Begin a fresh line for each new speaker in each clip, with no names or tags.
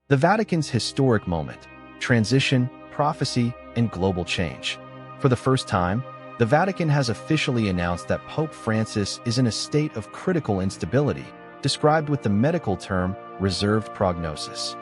The Vatican's historic moment: transition, prophecy, and global change. For the first time, the Vatican has officially announced that Pope Francis is in a state of critical instability, described with the medical term reserved prognosis.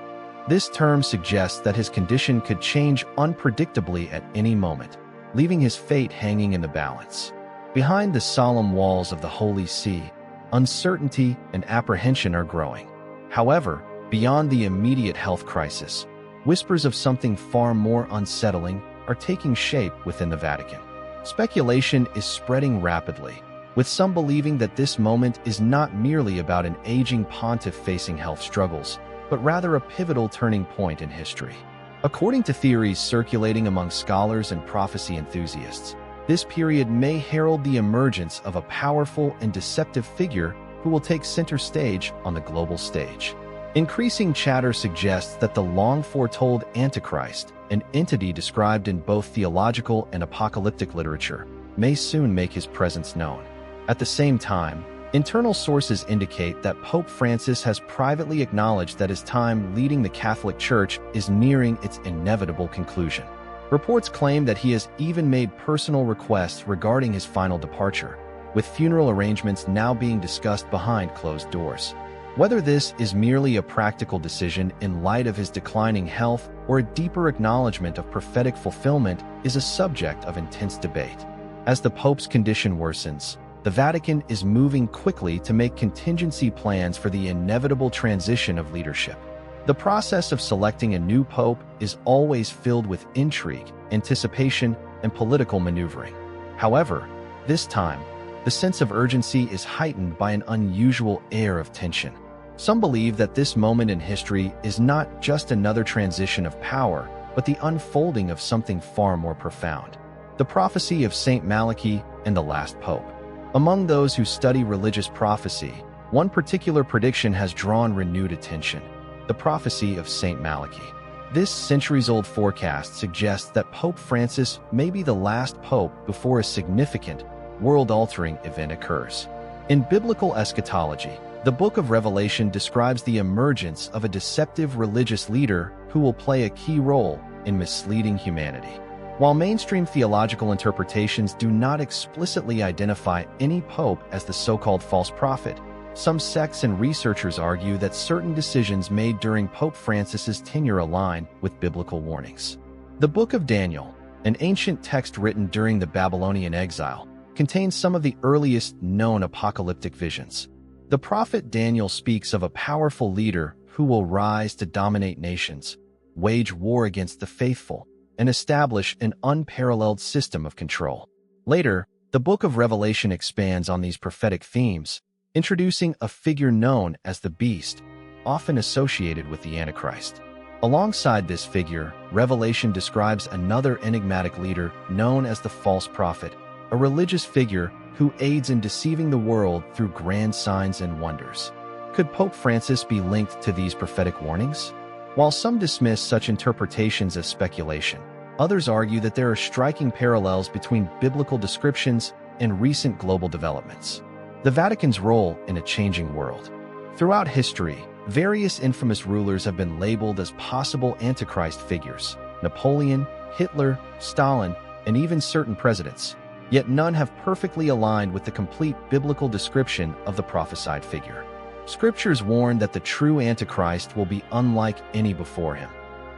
This term suggests that his condition could change unpredictably at any moment, leaving his fate hanging in the balance. Behind the solemn walls of the Holy See, uncertainty and apprehension are growing. However, beyond the immediate health crisis, whispers of something far more unsettling are taking shape within the Vatican. Speculation is spreading rapidly, with some believing that this moment is not merely about an aging pontiff facing health struggles, but rather a pivotal turning point in history. According to theories circulating among scholars and prophecy enthusiasts, this period may herald the emergence of a powerful and deceptive figure who will take center stage on the global stage. Increasing chatter suggests that the long-foretold Antichrist, an entity described in both theological and apocalyptic literature, may soon make his presence known. At the same time, internal sources indicate that Pope Francis has privately acknowledged that his time leading the Catholic Church is nearing its inevitable conclusion. Reports claim that he has even made personal requests regarding his final departure, with funeral arrangements now being discussed behind closed doors. Whether this is merely a practical decision in light of his declining health or a deeper acknowledgement of prophetic fulfillment is a subject of intense debate. As the Pope's condition worsens, the Vatican is moving quickly to make contingency plans for the inevitable transition of leadership. The process of selecting a new pope is always filled with intrigue, anticipation, and political maneuvering. However, this time, the sense of urgency is heightened by an unusual air of tension. Some believe that this moment in history is not just another transition of power, but the unfolding of something far more profound: the prophecy of Saint Malachy and the last pope. Among those who study religious prophecy, one particular prediction has drawn renewed attention: the prophecy of Saint Malachy. This centuries-old forecast suggests that Pope Francis may be the last pope before a significant, world-altering event occurs. In biblical eschatology, the Book of Revelation describes the emergence of a deceptive religious leader who will play a key role in misleading humanity. While mainstream theological interpretations do not explicitly identify any pope as the so-called false prophet, some sects and researchers argue that certain decisions made during Pope Francis's tenure align with biblical warnings. The Book of Daniel, an ancient text written during the Babylonian exile, contains some of the earliest known apocalyptic visions. The prophet Daniel speaks of a powerful leader who will rise to dominate nations, wage war against the faithful, and establish an unparalleled system of control. Later, the Book of Revelation expands on these prophetic themes, introducing a figure known as the Beast, often associated with the Antichrist. Alongside this figure, Revelation describes another enigmatic leader known as the False Prophet, a religious figure who aids in deceiving the world through grand signs and wonders. Could Pope Francis be linked to these prophetic warnings? While some dismiss such interpretations as speculation, others argue that there are striking parallels between biblical descriptions and recent global developments. The Vatican's role in a changing world. Throughout history, various infamous rulers have been labeled as possible Antichrist figures: Napoleon, Hitler, Stalin, and even certain presidents. Yet none have perfectly aligned with the complete biblical description of the prophesied figure. Scriptures warn that the true Antichrist will be unlike any before him.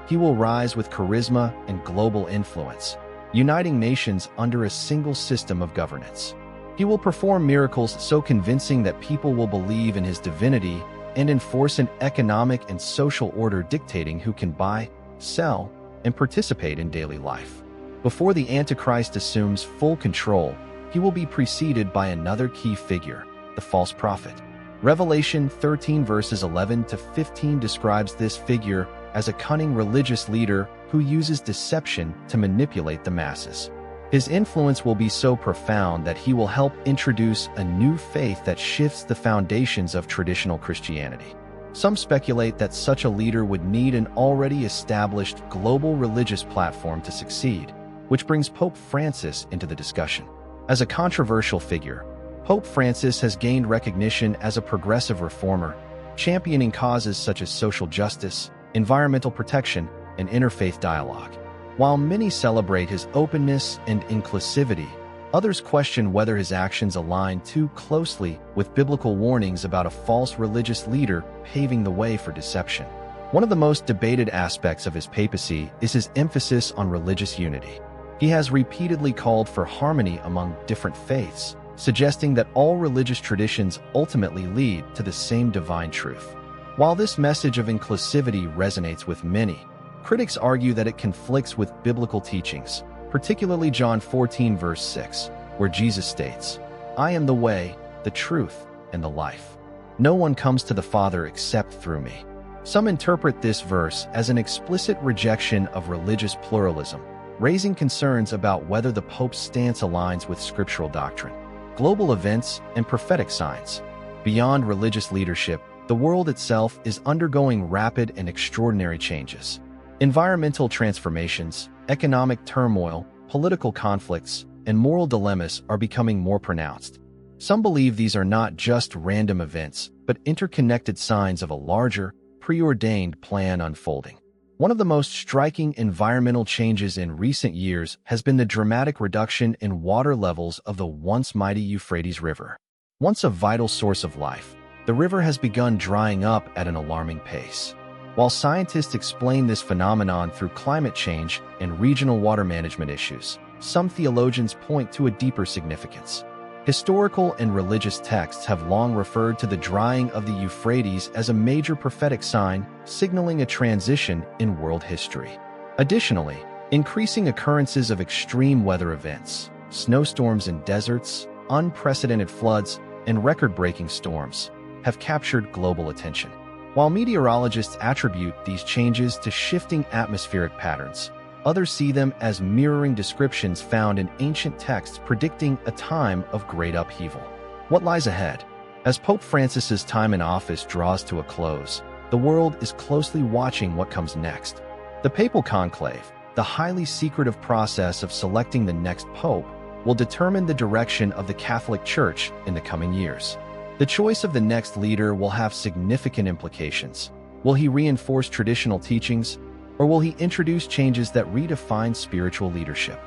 He will rise with charisma and global influence, uniting nations under a single system of governance. He will perform miracles so convincing that people will believe in his divinity and enforce an economic and social order dictating who can buy, sell, and participate in daily life. Before the Antichrist assumes full control, he will be preceded by another key figure, the false prophet. Revelation 13 verses 11 to 15 describes this figure as a cunning religious leader who uses deception to manipulate the masses. His influence will be so profound that he will help introduce a new faith that shifts the foundations of traditional Christianity. Some speculate that such a leader would need an already established global religious platform to succeed, which brings Pope Francis into the discussion. As a controversial figure, Pope Francis has gained recognition as a progressive reformer, championing causes such as social justice, environmental protection, and interfaith dialogue. While many celebrate his openness and inclusivity, others question whether his actions align too closely with biblical warnings about a false religious leader paving the way for deception. One of the most debated aspects of his papacy is his emphasis on religious unity. He has repeatedly called for harmony among different faiths, suggesting that all religious traditions ultimately lead to the same divine truth. While this message of inclusivity resonates with many, critics argue that it conflicts with biblical teachings, particularly John 14 verse 6, where Jesus states, "I am the way, the truth, and the life. No one comes to the Father except through me." Some interpret this verse as an explicit rejection of religious pluralism, raising concerns about whether the Pope's stance aligns with scriptural doctrine. Global events and prophetic signs. Beyond religious leadership, the world itself is undergoing rapid and extraordinary changes. Environmental transformations, economic turmoil, political conflicts, and moral dilemmas are becoming more pronounced. Some believe these are not just random events, but interconnected signs of a larger, preordained plan unfolding. One of the most striking environmental changes in recent years has been the dramatic reduction in water levels of the once mighty Euphrates River. Once a vital source of life, the river has begun drying up at an alarming pace. While scientists explain this phenomenon through climate change and regional water management issues, some theologians point to a deeper significance. Historical and religious texts have long referred to the drying of the Euphrates as a major prophetic sign, signaling a transition in world history. Additionally, increasing occurrences of extreme weather events, snowstorms in deserts, unprecedented floods, and record-breaking storms have captured global attention. While meteorologists attribute these changes to shifting atmospheric patterns, others see them as mirroring descriptions found in ancient texts predicting a time of great upheaval. What lies ahead? As Pope Francis's time in office draws to a close, the world is closely watching what comes next. The papal conclave, the highly secretive process of selecting the next pope, will determine the direction of the Catholic Church in the coming years. The choice of the next leader will have significant implications. Will he reinforce traditional teachings, or will he introduce changes that redefine spiritual leadership?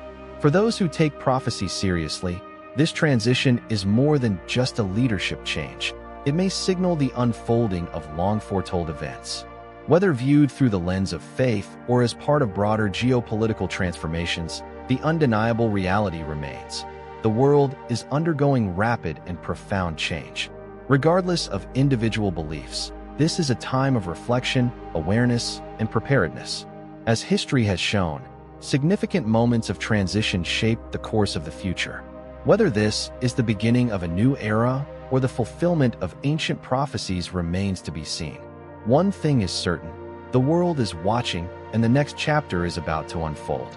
For those who take prophecy seriously, this transition is more than just a leadership change. It may signal the unfolding of long-foretold events. Whether viewed through the lens of faith or as part of broader geopolitical transformations, the undeniable reality remains. The world is undergoing rapid and profound change. Regardless of individual beliefs, this is a time of reflection, awareness, and preparedness. As history has shown, significant moments of transition shape the course of the future. Whether this is the beginning of a new era or the fulfillment of ancient prophecies remains to be seen. One thing is certain: the world is watching, and the next chapter is about to unfold.